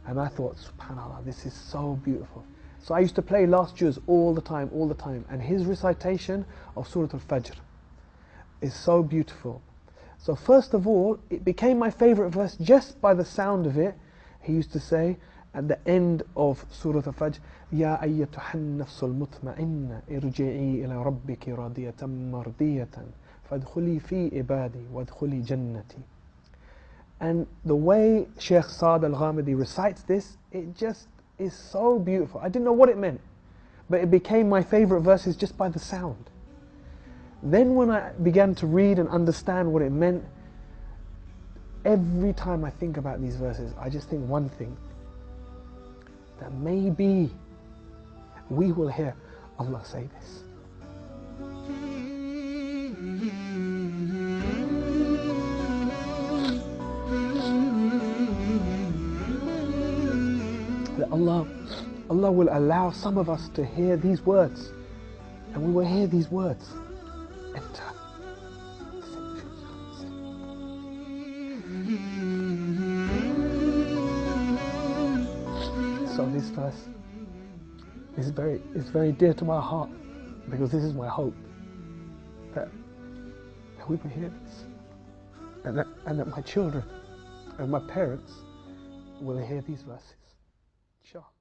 And I thought, subhanAllah, this is so beautiful. So I used to play last juz all the time. And his recitation of Surah Al-Fajr is so beautiful. So first of all, it became my favorite verse just by the sound of it. He used to say at the end of Surah Al-Fajr, Ya ayyatuhan nafsul mutma'inna irji'i ila rabbiki radiyatan mardiyatan fadkhuli fi ibadi wadkhuli jannati. And the way Shaykh Saad Al-Ghamdī recites this, it just is so beautiful. I didn't know what it meant, but it became my favorite verses just by the sound. Then when I began to read and understand what it meant, every time I think about these verses, I just think one thing, that maybe we will hear Allah say this. That Allah will allow some of us to hear these words, and we will hear these words enter. So this verse is very dear to my heart, because this is my hope, that we will hear this, and that my children and my parents will hear these verses. Inshallah.